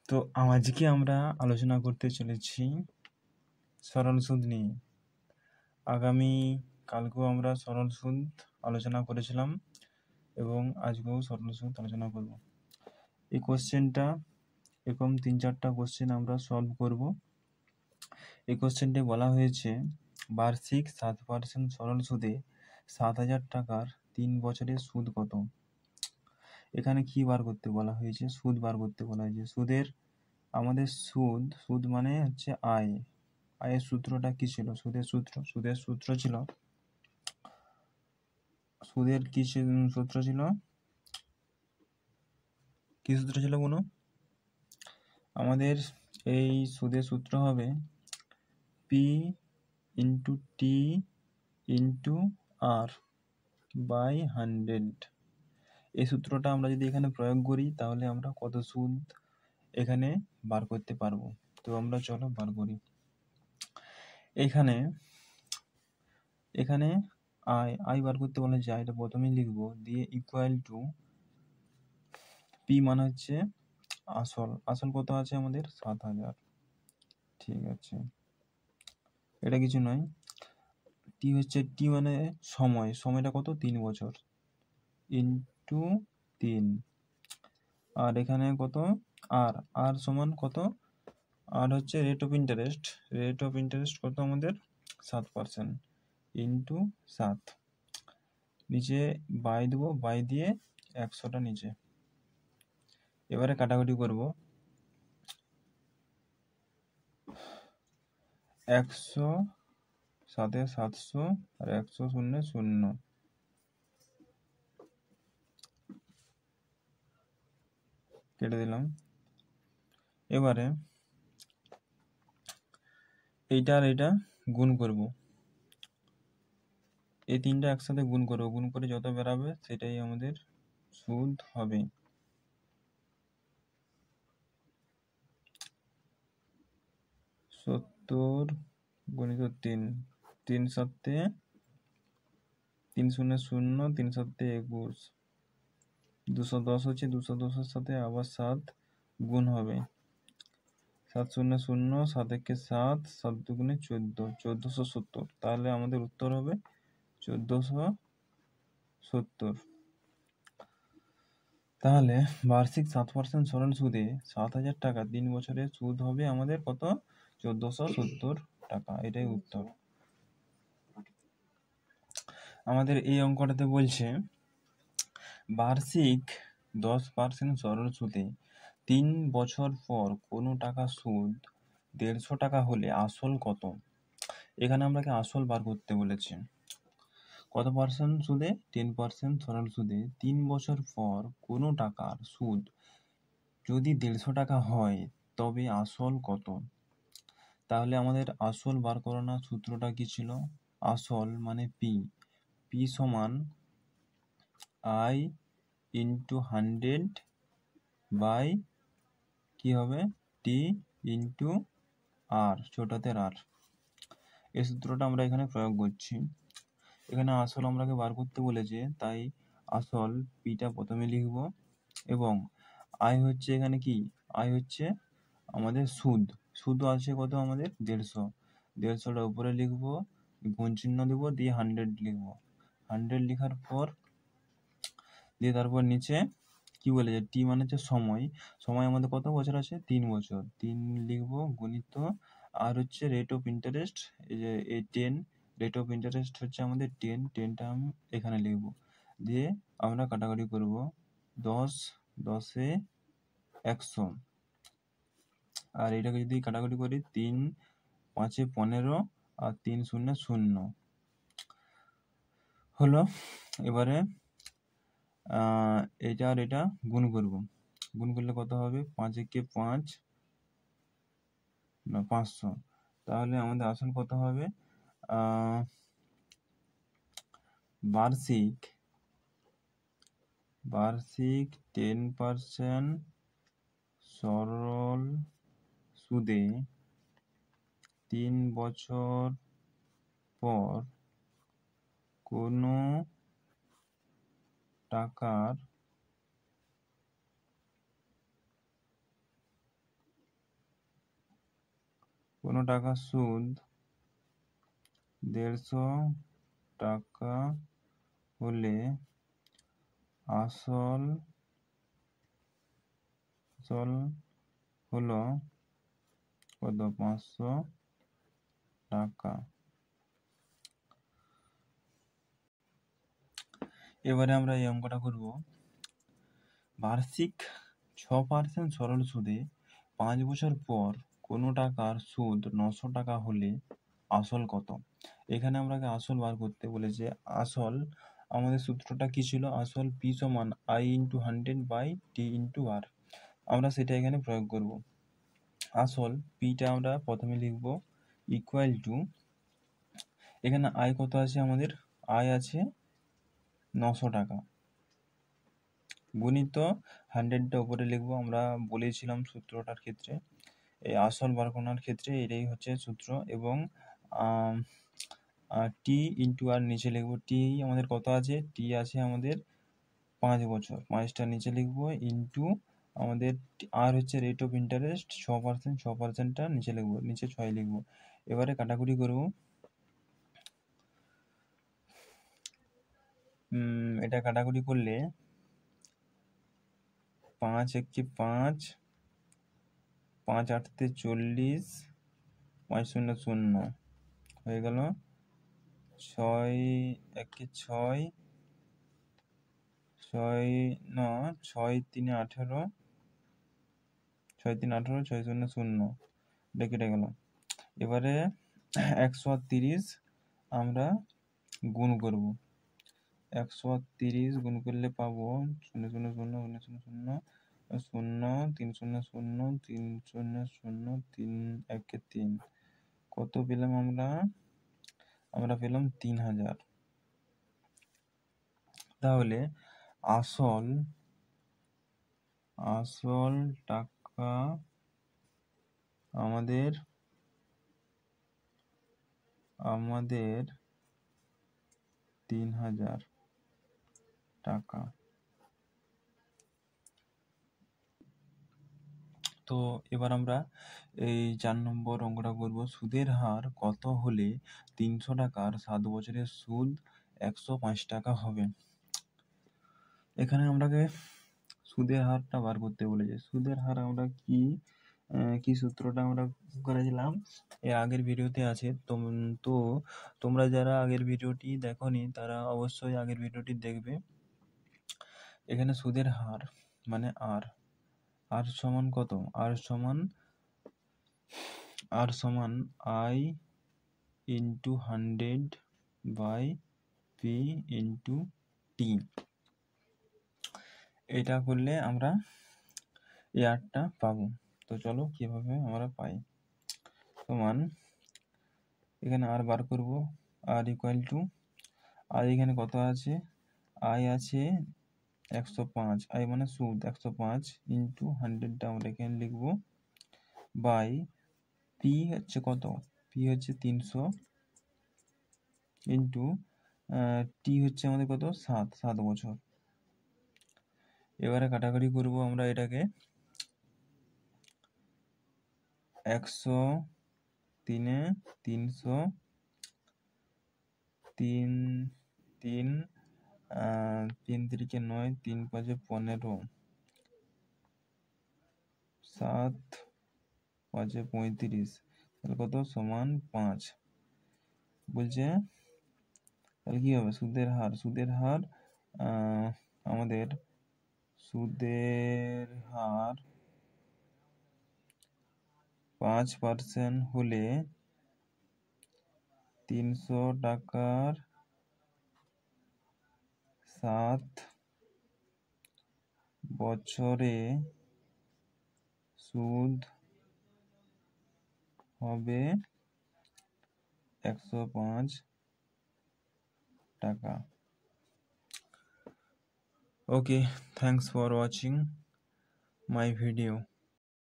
তো আজকে আমরা আলোচনা করতে চলেছি সরল সুদ নিয়ে। আগামী কালকেও আমরা সরল সুদ আলোচনা করেছিলাম এবং আজকেও সরল সুদ আলোচনা করব। এই কোশ্চেনটা এরকম 3-4টা কোশ্চেন আমরা সলভ করব। এই কোশ্চেনটি বলা হয়েছে বার্ষিক 7% সরল সুদে 7,000 টাকার 3 বছরের সুদ কত? এখানে কি বার করতে বলা হয়েছে? সুদ বার করতে বলা হয়েছে। আমাদের সুদ মানে হচ্ছে আয়। আয়ের সূত্রটা কি ছিল? সুদের সূত্র ছিল কি সূত্র ছিল কোনো? আমাদের এই সুদের সূত্র হবে P into T into R by 100। এই সূত্রটা আমরা যদি এখানে প্রয়োগ করি তাহলে আমরা কত সুদ এখানে বার করতে পারবো। তো আমরা চলো বার করি। এখানে আয় বার করতে বলা যায়, এটা প্রথমে লিখবো, দিয়ে ইকুয়াল টু পি মানে হচ্ছে আসল কত আছে আমাদের 7,000। ঠিক আছে, এটা কিছু নয়। টি মানে সময়টা কত? 3 বছর ইন্টু 3। আর এখানে কত? আর সমান কত? আর হচ্ছে রেট অফ ইন্টারেস্ট কত আমাদের? 7% ইন্টু 7। নিচে বাই দেবো, বাই দিয়ে 100টা নিচে। এবারে কাটাকুটি করব। 100 সাথে 700 আর 100 শূন্য 0 কেটে দিলাম। এবারে এইটা আর এইটা গুণ করব। এই তিনটা একসাথে গুণ করব, গুণ করে যত বেরাবে সেটাই আমাদের সুদ হবে। সত্তর গুণিত 3, 3 সাতে 3 শূন্য 0, 3 সাতে 21, 210 হচ্ছে। 210-এর সাথে আবার 7 গুণ হবে। 7 শূন্য 0, 7 একে 7, 7 দুগুণে 14, 1470। তাহলে আমাদের উত্তর হবে 1470। তাহলে বার্ষিক 7% সরল সুদে 7,000 টাকা 3 বছরের সুদ হবে আমাদের কত? 1470 টাকা। এটাই উত্তর। আমাদের এই অঙ্কটাতে বলছে বার্ষিক 10% সরল সুদে 3 বছর পর কোনো টাকা সুদ 150 টাকা হলে আসল কত? এখানে আমাকে আসল বার করতে বলেছে। কত পার্সেন্ট সুদে? 10% সরল সুদে 3 বছর পর কোনো টাকার সুদ যদি 150 টাকা হয় তবে আসল কত? তাহলে আমাদের আসল বার করানোর সূত্রটা কি ছিল? আসল মানে পি সমান আই ইন্টু 100 বাই কি হবে? টি ইন্টু আর, ছোটতে আর। এই সূত্রটা আমরা এখানে প্রয়োগ করছি। এখানে আসল আমরাকে বার করতে বলেছে, তাই আসল পিটা প্রথমে লিখব এবং আয় হচ্ছে এখানে কি? আয় হচ্ছে আমাদের সুদ আছে কত আমাদের? 150। 150টা উপরে লিখবো, গুণ চিহ্ন দেবো, দিয়ে 100 লিখবো। 100 লেখার পর দিয়ে তারপর নিচে কি বলেছে? টি মানে হচ্ছে সময় আমাদের কত বছর আছে? 3 বছর। 3 লিখবো গুণিত আর হচ্ছে রেট অফ ইন্টারেস্ট, এই যে এই 10, রেট অফ ইন্টারেস্ট হচ্ছে আমাদের 10টা আমি এখানে লিখবো। দিয়ে আমরা কাটাকাটি করব। 10 100। আর এটাকে যদি কাটাকাটি করি 3 5 15 আর 3 0 0 হলো। এবারে এটা আর এটা গুণ করব। গুণ করলে কত হবে? 5 একে 5 না 500। তাহলে আমাদের আসল কত হবে? বার্ষিক 10% সরল সুদে 3 বছর পর কোনো টাকার কোনো টাকা সুদ 150 টাকা হলে আসল হলো কত? 500 টাকা। এবারে আমরা এই অঙ্কটা করব। বার্ষিক 6% সরল সুদে 5 বছর পর কোনো টাকার সুদ 900 টাকা হলে আসল কত? এখানে আমাকে আসল বার করতে বলেছে। আসল আমাদের সূত্রটা কি ছিল? আসল পি সমান I into 100 by T into R. আমরা সেটা এখানে প্রয়োগ করব। আসল পিটা আমরা প্রথমে লিখব ইকুয়াল টু, এখানে আয় কত আছে আমাদের? আয় আছে 900 টাকা, গুণিত 100টা উপরে লিখবো। আমরা বলেছিলাম সূত্রটার ক্ষেত্রে, এই আসল বার করার ক্ষেত্রে এটাই হচ্ছে সূত্র। এবং টি ইন্টু আর নিচে লিখবো। টি আমাদের কত আছে? টি আছে আমাদের 5 বছর, 5টা নিচে লিখবো, ইন্টু আমাদের আর হচ্ছে রেট অফ ইন্টারেস্ট 6%, 6%টা নিচে লিখবো, নিচে 6 লিখবো। এবারে কাটাকুটি করবো। এটা কাটাকুটি করলে 5 1 5, 5 8 40, 5 0 0 হয়ে গেল। 6 1 6, 6 9, 6 3 18, 6 3 18, 6 0 0 এটা কেটে গেল। এবারে 130 আমরা গুণ করব। 130 গুণ করলে পাবো 0 0 0 0 0 0 3 0 0 3 0 0 3 1 3। কত পেলাম আমরা? আমরা পেলাম 3000। তাহলে আসল টাকা আমাদের 3000 টাকা। তো এবার আমরা এই 4 নম্বর অঙ্কটা করব। সুদের হার কত হলে 300 টাকার 7 বছরের সুদ 105 টাকা হবে? এখানে আমাকে সুদের হারটা বার করতে বলেছে। সুদের হার আমরা কি সূত্রটা আমরা করেছিলাম এর আগের ভিডিওতে আছে। তো তোমরা যারা আগের ভিডিওটি দেখোনি তারা অবশ্যই আগের ভিডিওটি দেখবে। এখানে সুদের হার মানে আর সমান কত? আর সমান I into 100 by P into T. এটা করলে আমরা এই আরটা পাবো। তো চলো কিভাবে আমরা পাই। সমান, এখানে আর বার করব। আর ইকুয়াল টু, আর এখানে কত আছে? আই আছে 105, আই মানে সুদ 105 ইন্টু 100টা আমরা এখানে লিখবো, বাই পি হচ্ছে কত? পি হচ্ছে 300 ইন্টু টি হচ্ছে আমাদের কত? 7 বছর। এবারে কাটাকাটি করব আমরা এটাকে। 100 3 300, 3 3 3 3 9, 3 5 15, 7 5 35, তাহলে কত? সমান 5 বলছে। তাহলে কি হবে? সুদের হার আমাদের সুদের হার 5% হলে 300 টাকার 7 বছরে সুদ হবে 105 টাকা। Okay, thanks for watching my video.